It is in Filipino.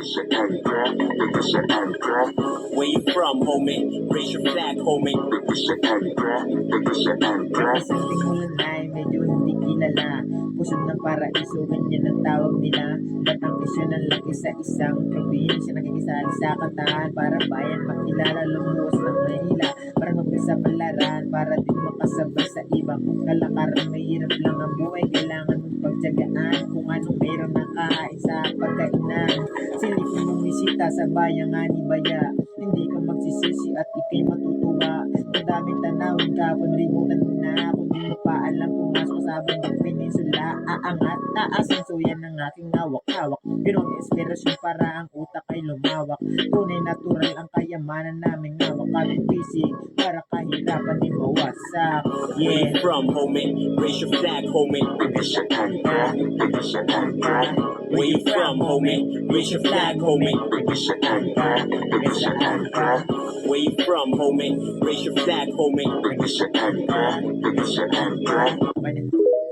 Where you from, homie? Raise your flag, homie. Isang tingulan ay medyo hindi kilala. Pusod ng paraiso, ganyan ang tawag nila. Batang isyo ng laki sa isang probinsya, nakikisali sa kantahan para bayan makilala. Lumuwas ng Manila para magkasapalaran, para din makasabay sa ibang kalakaran. Mahirap lang ang buhay, kailangan mong pagtyagaan kung anong meron na kain sa pagkainan. Silipin mong bisita sa bayang Anibaya, hindi ka magsisisi at ikay matutuwa. Madaming tanawin kapon, limutan mo na kung di mo pa alam. Pumasok sa bundok peninsula, aangat, taasin, so yan ang aking hawak-hawak. Ganong inspirasyon para ang utak ay lumawak. Tunay natural ang kayamanan naming hawak. Kaming bisig para kahirapan din mawasak. Where Yeah. you from, homie? Raise your flag, homie. Where you from, homie? Raise your flag, homie. Where you from, homie? Raise your flag, homie. Okay na.